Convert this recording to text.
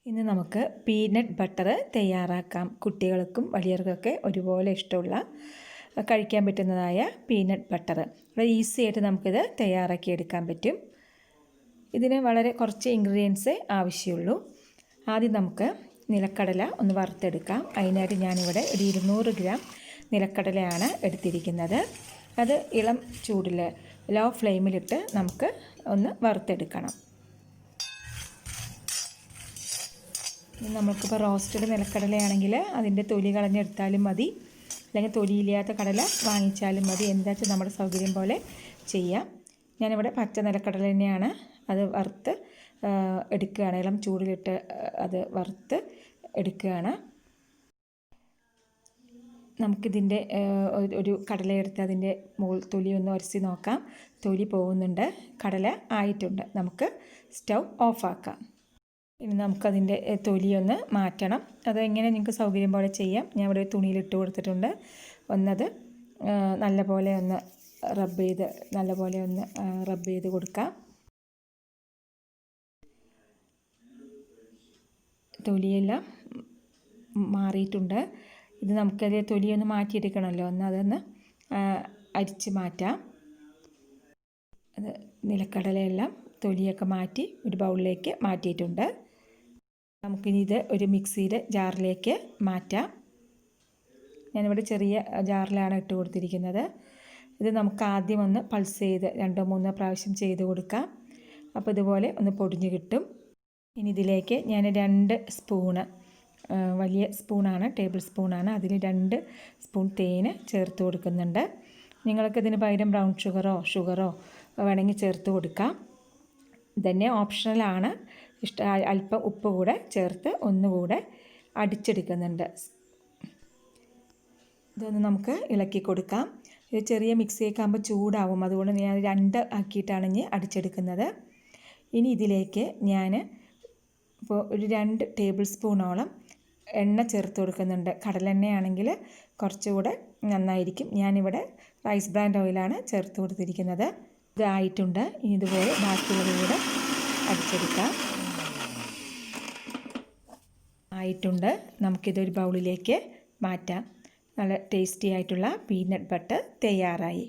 ഇന്ന് നമുക്ക് peanut butter തയ്യാറാക്കാം. കുട്ടികൾക്കും വലിയവർക്കൊക്കെ ഒരുപോലെ ഇഷ്ടമുള്ള കഴിക്കാൻ പറ്റുന്നതായ പീനട്ട് ബട്ടർ വളരെ ഈസി ആയിട്ട് നമുക്കിത് തയ്യാറാക്കി എടുക്കാൻ പറ്റും. ഇതിന് വളരെ കുറച്ച് ഇൻഗ്രീഡിയൻസ് ആവശ്യമുള്ളൂ. ആദ്യം നമുക്ക് നിലക്കടല ഒന്ന് വറുത്തെടുക്കാം. അതിനായിട്ട് ഞാനിവിടെ ഒരു 200 ഗ്രാം നിലക്കടലയാണ് എടുത്തിരിക്കുന്നത്. അത് ഇളം ചൂടിൽ ലോ ഫ്ലെയിമിലിട്ട് നമുക്ക് ഒന്ന് വറുത്തെടുക്കണം. നമുക്കിപ്പോൾ റോസ്റ്റഡ് നിലക്കടലയാണെങ്കിൽ അതിൻ്റെ തൊലി കളഞ്ഞെടുത്താലും മതി, അല്ലെങ്കിൽ തൊലിയില്ലാത്ത കടല വാങ്ങിച്ചാലും മതി. എന്താ വെച്ചാൽ നമ്മുടെ സൗകര്യം പോലെ ചെയ്യാം. ഞാനിവിടെ പച്ച നിലക്കടല തന്നെയാണ് അത് വറുത്ത് എടുക്കുകയാണ്. ഇളം ചൂടിലിട്ട് അത് വറുത്ത് എടുക്കുകയാണ്. നമുക്കിതിൻ്റെ ഒരു കടല എടുത്ത് അതിൻ്റെ മുകൾ തൊലി ഒന്ന് ഉരಸಿ നോക്കാം. തൊലി പോകുന്നുണ്ട്, കടല ആയിട്ടുണ്ട്. നമുക്ക് സ്റ്റൗ ഓഫാക്കാം. ഇനി നമുക്കതിൻ്റെ തൊലിയൊന്ന് മാറ്റണം. അതെങ്ങനെ നിങ്ങൾക്ക് സൗകര്യം പോലെ ചെയ്യാം. ഞാൻ ഇവിടെ തുണിയിലിട്ട് കൊടുത്തിട്ടുണ്ട്. ഒന്നത് നല്ലപോലെ ഒന്ന് റബ്ബ് ചെയ്ത് കൊടുക്കാം. തൊലിയെല്ലാം മാറിയിട്ടുണ്ട്. ഇത് നമുക്കതിൽ തൊലിയൊന്ന് മാറ്റിയെടുക്കണമല്ലോ. അതൊന്ന് അരിച്ച് മാറ്റാം. അത് നിലക്കടലയെല്ലാം തൊലിയൊക്കെ മാറ്റി ഒരു ബൗളിലേക്ക് മാറ്റിയിട്ടുണ്ട്. നമുക്കിനി ഇത് ഒരു മിക്സിയുടെ ജാറിലേക്ക് മാറ്റാം. ഞാനിവിടെ ചെറിയ ജാറിലാണ് ഇട്ട് കൊടുത്തിരിക്കുന്നത്. ഇത് നമുക്ക് ആദ്യം ഒന്ന് പൾസ് ചെയ്ത് 2-3 പ്രാവശ്യം ചെയ്ത് കൊടുക്കാം. അപ്പോൾ ഇതുപോലെ ഒന്ന് പൊടിഞ്ഞ് കിട്ടും. ഇനി ഇതിലേക്ക് ഞാൻ 2 സ്പൂണ്, വലിയ സ്പൂണാണ്, ടേബിൾ സ്പൂണാണ്, അതിൽ 2 സ്പൂൺ തേന് ചേർത്ത് കൊടുക്കുന്നുണ്ട്. നിങ്ങൾക്ക് ഇതിന് പകരം ബ്രൗൺ ഷുഗറോ വേണമെങ്കിൽ ചേർത്ത് കൊടുക്കാം. ഇതന്നെ ഓപ്ഷണലാണ്. അല്പം ഉപ്പ് കൂടെ ചേർത്ത് ഒന്നുകൂടെ അടിച്ചെടുക്കുന്നുണ്ട്. ഇതൊന്ന് നമുക്ക് ഇളക്കി കൊടുക്കാം. ഇത് ചെറിയ മിക്സിയൊക്കെ ആകുമ്പോൾ ചൂടാവും, അതുകൊണ്ട് ഞാൻ 2 ആക്കിയിട്ടാണ് ഇനി അടിച്ചെടുക്കുന്നത്. ഇനി ഇതിലേക്ക് ഞാൻ ഇപ്പോൾ ഒരു 2 ടേബിൾ സ്പൂണോളം എണ്ണ ചേർത്ത് കൊടുക്കുന്നുണ്ട്. കടലെണ്ണയാണെങ്കിൽ കുറച്ചുകൂടെ നന്നായിരിക്കും. ഞാനിവിടെ റൈസ് ബ്രാൻഡ് ഓയിലാണ് ചേർത്ത് കൊടുത്തിരിക്കുന്നത്. ഇതായിട്ടുണ്ട്. ഇനി ഇതുപോലെ ബാക്കിയുള്ളത് കൂടെ അടിച്ചെടുക്കാം. ആയിട്ടുണ്ട്. നമുക്കിതൊരു ബൗളിലേക്ക് മാറ്റാം. നല്ല ടേസ്റ്റി ആയിട്ടുള്ള പീനട്ട് ബട്ടർ തയ്യാറായി.